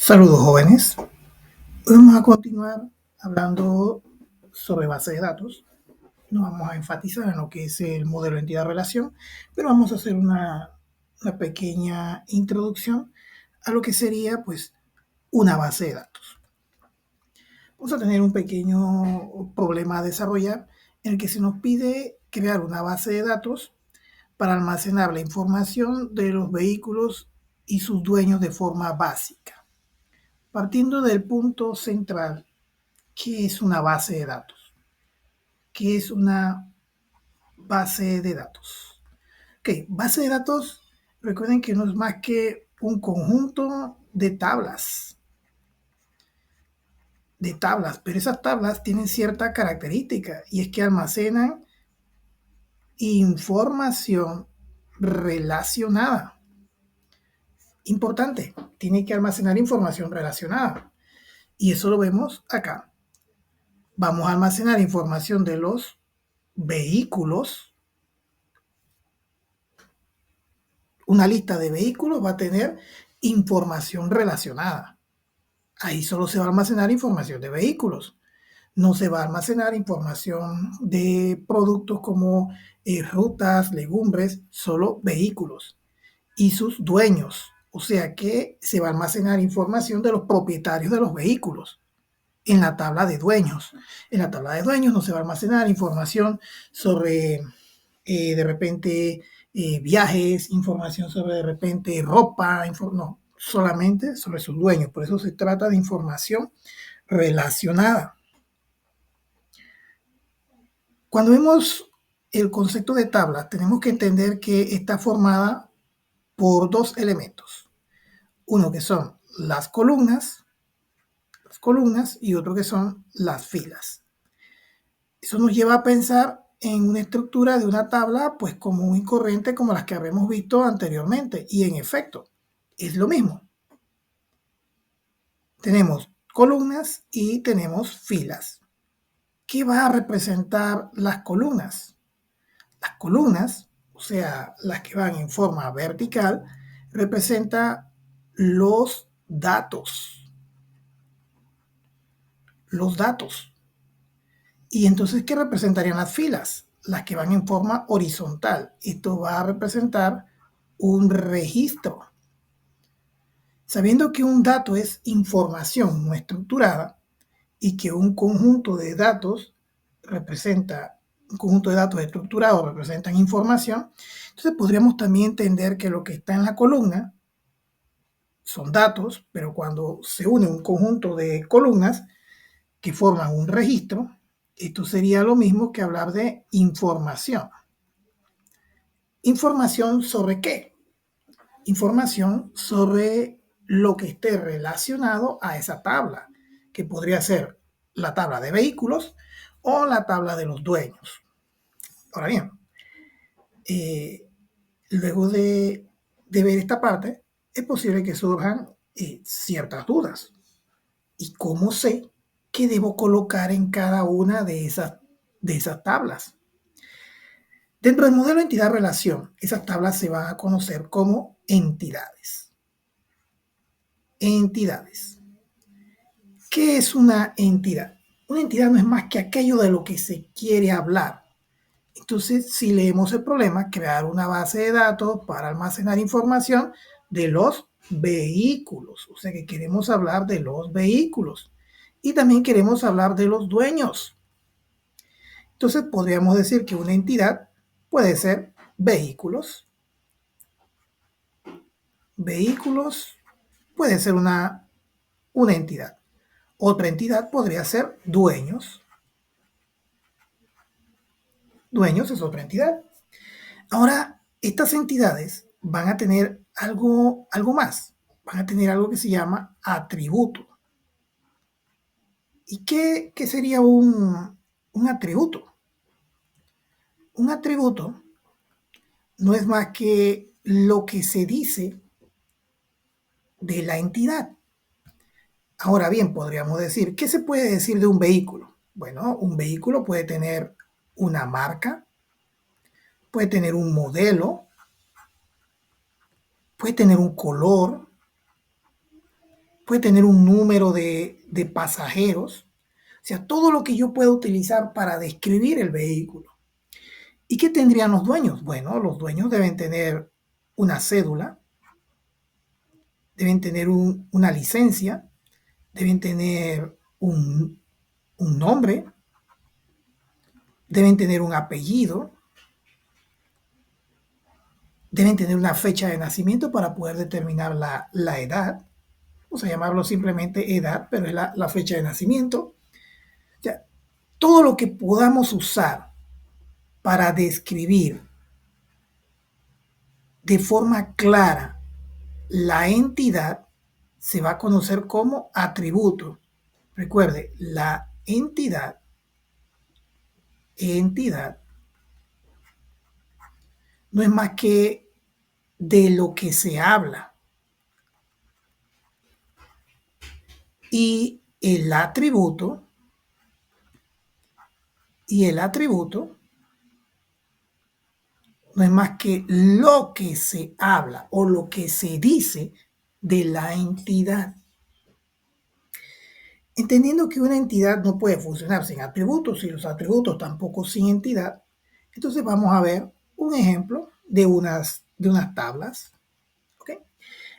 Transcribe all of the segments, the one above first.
Saludos jóvenes. Hoy vamos a continuar hablando sobre base de datos. No vamos a enfatizar en lo que es el modelo entidad-relación, pero vamos a hacer una pequeña introducción a lo que sería pues una base de datos. Vamos a tener un pequeño problema a desarrollar en el que se nos pide crear una base de datos para almacenar la información de los vehículos y sus dueños de forma básica. Partiendo del punto central, ¿qué es una base de datos? ¿Qué es una base de datos? Ok, base de datos, recuerden que no es más que un conjunto de tablas, pero esas tablas tienen cierta característica y es que almacenan información relacionada. Importante, tiene que almacenar información relacionada. Y eso lo vemos acá. Vamos a almacenar información de los vehículos. Una lista de vehículos va a tener información relacionada. Ahí solo se va a almacenar información de vehículos. No se va a almacenar información de productos como frutas, legumbres, solo vehículos y sus dueños. O sea que se va a almacenar información de los propietarios de los vehículos en la tabla de dueños. En la tabla de dueños no se va a almacenar información sobre de repente viajes, información sobre de repente ropa, no, solamente sobre sus dueños. Por eso se trata de información relacionada. Cuando vemos el concepto de tabla, tenemos que entender que está formada por dos elementos. Uno que son las columnas y otro que son las filas. Eso nos lleva a pensar en una estructura de una tabla pues común y corriente como las que habíamos visto anteriormente. Y en efecto, es lo mismo. Tenemos columnas y tenemos filas. ¿Qué va a representar las columnas? Las columnas, o sea, las que van en forma vertical, representa los datos. Los datos. Y entonces, ¿qué representarían las filas? Las que van en forma horizontal. Esto va a representar un registro. Sabiendo que un dato es información no estructurada y que un conjunto de datos representa, un conjunto de datos estructurados representan información, entonces podríamos también entender que lo que está en la columna son datos, pero cuando se une un conjunto de columnas que forman un registro, esto sería lo mismo que hablar de información. ¿Información sobre qué? Información sobre lo que esté relacionado a esa tabla, que podría ser la tabla de vehículos o la tabla de los dueños. Ahora bien, luego de ver esta parte, es posible que surjan ciertas dudas. ¿Y cómo sé qué debo colocar en cada una de esas tablas? Dentro del modelo entidad-relación, esas tablas se van a conocer como entidades. Entidades. ¿Qué es una entidad? Una entidad no es más que aquello de lo que se quiere hablar. Entonces, si leemos el problema, crear una base de datos para almacenar información de los vehículos. O sea que queremos hablar de los vehículos. Y también queremos hablar de los dueños. Entonces, podríamos decir que una entidad puede ser vehículos. Vehículos puede ser una entidad. Otra entidad podría ser dueños. Dueños es otra entidad. Ahora, estas entidades van a tener algo más. Van a tener algo que se llama atributo. ¿Y qué sería un atributo? Un atributo no es más que lo que se dice de la entidad. Ahora bien, podríamos decir, ¿qué se puede decir de un vehículo? Bueno, un vehículo puede tener una marca, puede tener un modelo, puede tener un color, puede tener un número de pasajeros, o sea, todo lo que yo pueda utilizar para describir el vehículo. ¿Y qué tendrían los dueños? Bueno, los dueños deben tener una cédula, deben tener una licencia, deben tener un nombre, deben tener un apellido, deben tener una fecha de nacimiento para poder determinar la edad. Vamos a llamarlo simplemente edad, pero es la fecha de nacimiento. O sea, todo lo que podamos usar para describir de forma clara la entidad se va a conocer como atributo. Recuerde, la entidad no es más que de lo que se habla. Y el atributo no es más que lo que se habla o lo que se dice de la entidad. Entendiendo que una entidad no puede funcionar sin atributos y los atributos tampoco sin entidad, entonces vamos a ver un ejemplo de unas tablas. ¿Okay?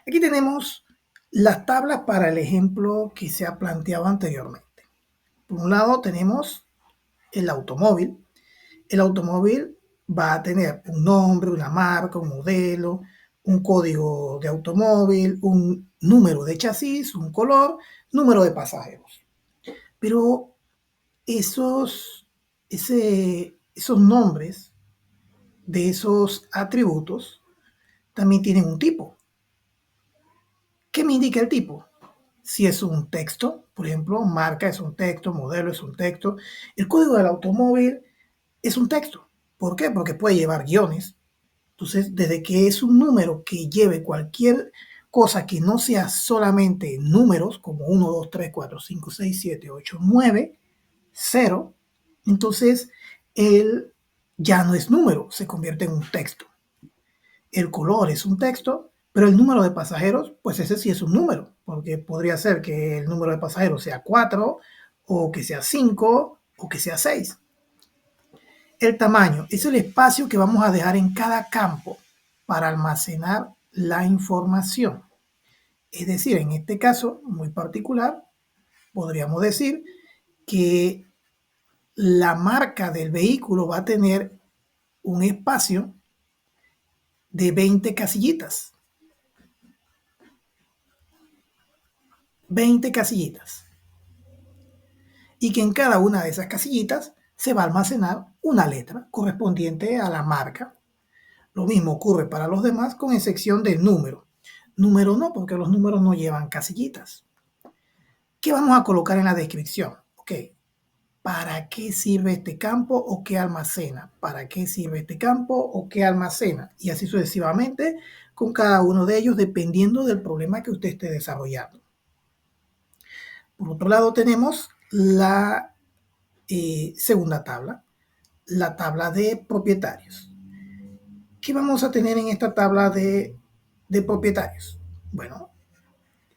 Aquí tenemos las tablas para el ejemplo que se ha planteado anteriormente. Por un lado tenemos el automóvil. El automóvil va a tener un nombre, una marca, un modelo, un código de automóvil, un número de chasis, un color, número de pasajeros. Pero esos nombres de esos atributos también tienen un tipo. ¿Qué me indica el tipo? Si es un texto, por ejemplo, marca es un texto, modelo es un texto. El código del automóvil es un texto. ¿Por qué? Porque puede llevar guiones. Entonces, desde que es un número que lleve cualquier cosa que no sea solamente números, como 1, 2, 3, 4, 5, 6, 7, 8, 9, 0, entonces él ya no es número, se convierte en un texto. El color es un texto, pero el número de pasajeros, pues ese sí es un número, porque podría ser que el número de pasajeros sea 4, o que sea 5, o que sea 6. El tamaño es el espacio que vamos a dejar en cada campo para almacenar la información. Es decir, en este caso muy particular, podríamos decir que la marca del vehículo va a tener un espacio de 20 casillitas. 20 casillitas. Y que en cada una de esas casillitas se va a almacenar una letra correspondiente a la marca. Lo mismo ocurre para los demás con excepción del número. Número no, porque los números no llevan casillitas. ¿Qué vamos a colocar en la descripción? Ok, ¿para qué sirve este campo o qué almacena? ¿Para qué sirve este campo o qué almacena? Y así sucesivamente con cada uno de ellos dependiendo del problema que usted esté desarrollando. Por otro lado tenemos la segunda tabla, la tabla de propietarios. ¿Qué vamos a tener en esta tabla de propietarios? Bueno,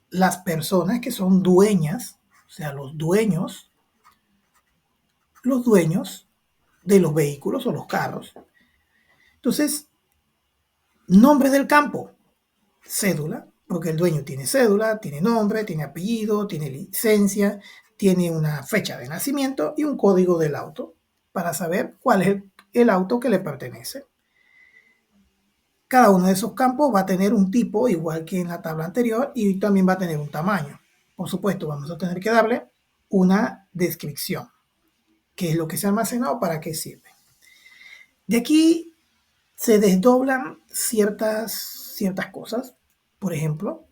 las personas que son dueñas, o sea, los dueños de los vehículos o los carros. Entonces, nombre del campo, cédula, porque el dueño tiene cédula, tiene nombre, tiene apellido, tiene licencia, tiene una fecha de nacimiento y un código del auto para saber cuál es el auto que le pertenece. Cada uno de esos campos va a tener un tipo, igual que en la tabla anterior, y también va a tener un tamaño. Por supuesto, vamos a tener que darle una descripción. ¿Qué es lo que se almacena o para qué sirve? De aquí se desdoblan ciertas cosas. Por ejemplo,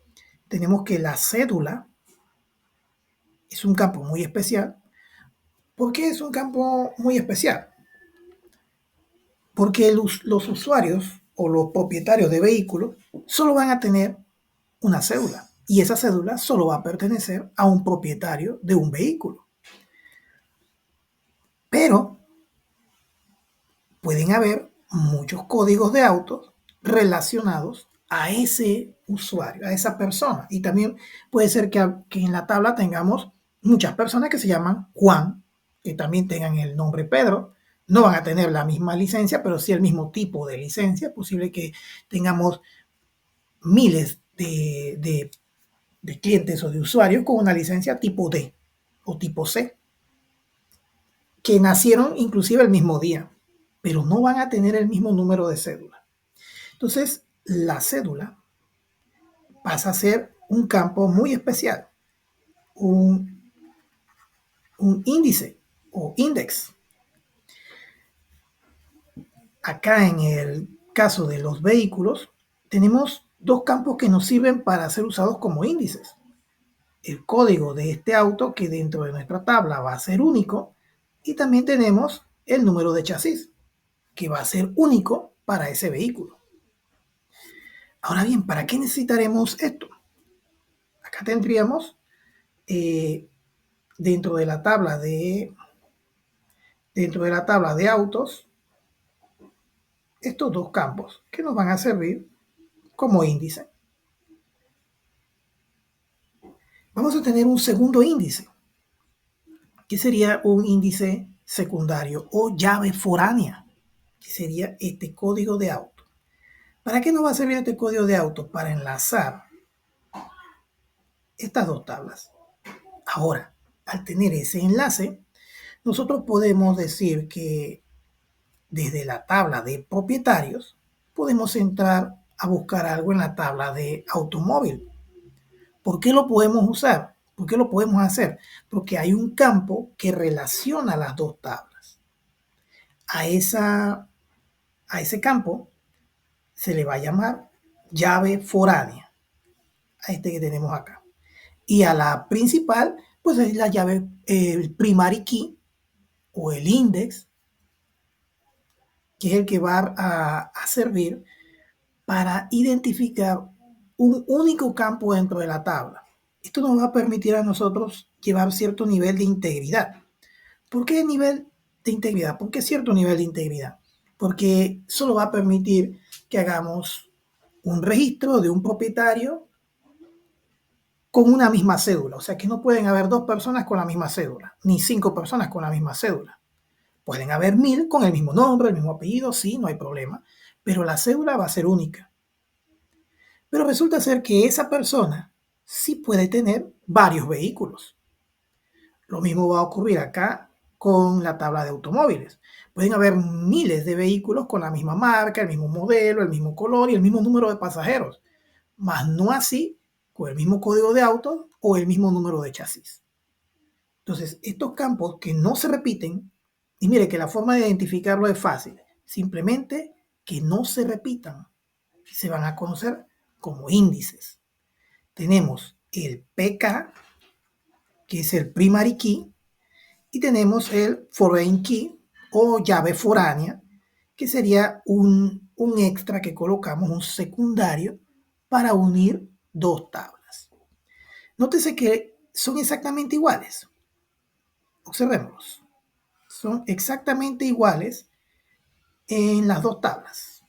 tenemos que la cédula es un campo muy especial. ¿Por qué es un campo muy especial? Porque los usuarios o los propietarios de vehículos solo van a tener una cédula y esa cédula solo va a pertenecer a un propietario de un vehículo. Pero pueden haber muchos códigos de autos relacionados a ese usuario, a esa persona. Y también puede ser que en la tabla tengamos muchas personas que se llaman Juan, que también tengan el nombre Pedro. No van a tener la misma licencia, pero sí el mismo tipo de licencia. Es posible que tengamos miles de clientes o de usuarios con una licencia tipo D o tipo C, que nacieron inclusive el mismo día, pero no van a tener el mismo número de cédula. Entonces, la cédula pasa a ser un campo muy especial, un, un índice o index. Acá en el caso de los vehículos, tenemos dos campos que nos sirven para ser usados como índices. El código de este auto, que dentro de nuestra tabla va a ser único, y también tenemos el número de chasis, que va a ser único para ese vehículo. Ahora bien, ¿para qué necesitaremos esto? Acá tendríamos dentro de la tabla de autos estos dos campos que nos van a servir como índice. Vamos a tener un segundo índice, que sería un índice secundario o llave foránea, que sería este código de auto. ¿Para qué nos va a servir este código de auto? Para enlazar estas dos tablas. Ahora, al tener ese enlace, nosotros podemos decir que desde la tabla de propietarios podemos entrar a buscar algo en la tabla de automóvil. ¿Por qué lo podemos usar? ¿Por qué lo podemos hacer? Porque hay un campo que relaciona las dos tablas. A ese campo se le va a llamar llave foránea, a este que tenemos acá. Y a la principal, pues es la llave, el primary key o el index, que es el que va a servir para identificar un único campo dentro de la tabla. Esto nos va a permitir a nosotros llevar cierto nivel de integridad. ¿Por qué nivel de integridad? ¿Por qué cierto nivel de integridad? Porque solo va a permitir que hagamos un registro de un propietario con una misma cédula. O sea que no pueden haber dos personas con la misma cédula, ni 5 personas con la misma cédula. Pueden haber 1000 con el mismo nombre, el mismo apellido, sí, no hay problema, pero la cédula va a ser única. Pero resulta ser que esa persona sí puede tener varios vehículos. Lo mismo va a ocurrir acá con la tabla de automóviles. Pueden haber miles de vehículos con la misma marca, el mismo modelo, el mismo color y el mismo número de pasajeros, mas no así con el mismo código de auto o el mismo número de chasis. Entonces, estos campos que no se repiten, y mire que la forma de identificarlo es fácil, simplemente que no se repitan, se van a conocer como índices. Tenemos el PK, que es el primary key, y tenemos el foreign key o llave foránea, que sería un extra que colocamos, un secundario, para unir dos tablas. Nótese que son exactamente iguales. Observémoslos. Son exactamente iguales en las dos tablas.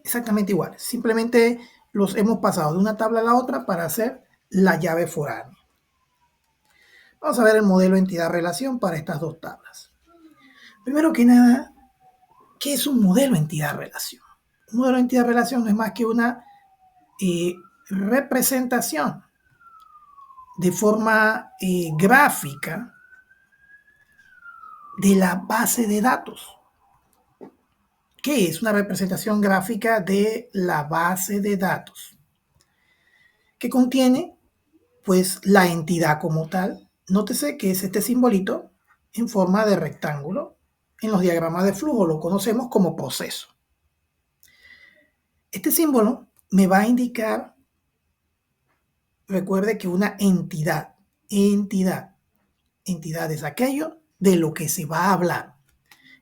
Exactamente iguales. Simplemente los hemos pasado de una tabla a la otra para hacer la llave foránea. Vamos a ver el modelo entidad-relación para estas dos tablas. Primero que nada, ¿qué es un modelo entidad-relación? Un modelo entidad-relación no es más que una representación de forma gráfica de la base de datos. ¿Qué es una representación gráfica de la base de datos? Que contiene, pues, la entidad como tal. Nótese que es este simbolito en forma de rectángulo. En los diagramas de flujo lo conocemos como proceso. Este símbolo me va a indicar, recuerde que una entidad es aquello de lo que se va a hablar.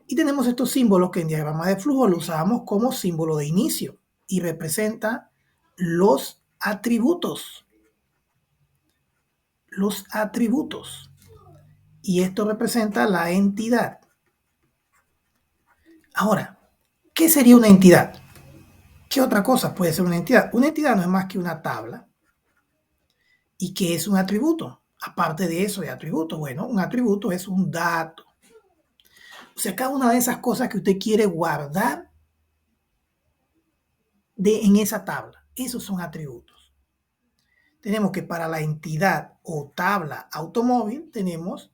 Y tenemos estos símbolos que en diagrama de flujo lo usamos como símbolo de inicio y representa los atributos. Los atributos. Y esto representa la entidad. Ahora, ¿qué sería una entidad? ¿Qué otra cosa puede ser una entidad? Una entidad no es más que una tabla. ¿Y qué es un atributo? Aparte de eso, de atributo, bueno, un atributo es un dato. O sea, cada una de esas cosas que usted quiere guardar en esa tabla, esos son atributos. Tenemos que para la entidad o tabla automóvil tenemos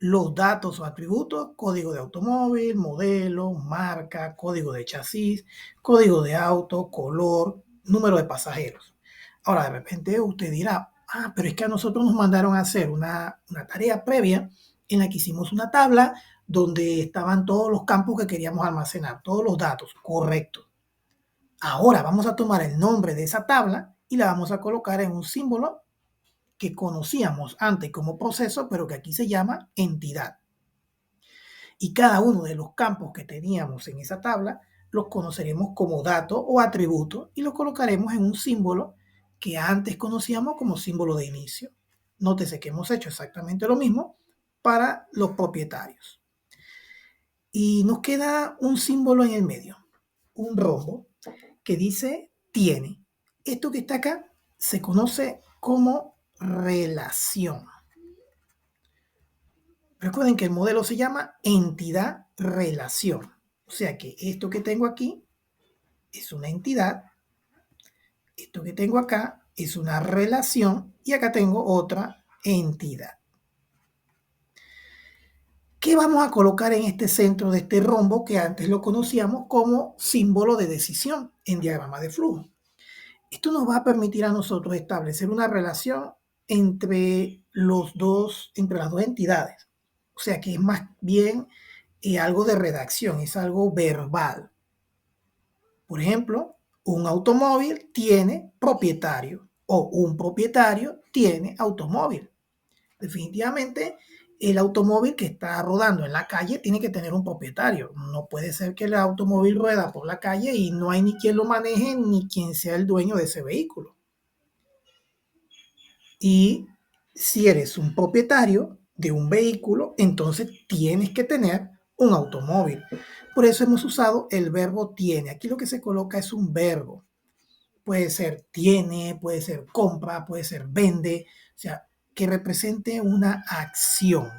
los datos o atributos, código de automóvil, modelo, marca, código de chasis, código de auto, color, número de pasajeros. Ahora, de repente usted dirá, pero es que a nosotros nos mandaron a hacer una tarea previa en la que hicimos una tabla donde estaban todos los campos que queríamos almacenar, todos los datos, correcto. Ahora vamos a tomar el nombre de esa tabla y la vamos a colocar en un símbolo que conocíamos antes como proceso, pero que aquí se llama entidad. Y cada uno de los campos que teníamos en esa tabla los conoceremos como dato o atributo y los colocaremos en un símbolo que antes conocíamos como símbolo de inicio. Nótese que hemos hecho exactamente lo mismo para los propietarios. Y nos queda un símbolo en el medio, un rombo, que dice tiene. Esto que está acá se conoce como relación. Recuerden que el modelo se llama entidad relación. O sea que esto que tengo aquí es una entidad, esto que tengo acá es una relación y acá tengo otra entidad. ¿Qué vamos a colocar en este centro de este rombo que antes lo conocíamos como símbolo de decisión en diagrama de flujo? Esto nos va a permitir a nosotros establecer una relación entre las dos entidades. O sea que es más bien algo de redacción, es algo verbal. Por ejemplo, un automóvil tiene propietario o un propietario tiene automóvil. Definitivamente, el automóvil que está rodando en la calle tiene que tener un propietario. No puede ser que el automóvil rueda por la calle y no hay ni quien lo maneje ni quien sea el dueño de ese vehículo. Y si eres un propietario de un vehículo, entonces tienes que tener un automóvil. Por eso hemos usado el verbo tiene. Aquí lo que se coloca es un verbo. Puede ser tiene, puede ser compra, puede ser vende, o sea, que represente una acción.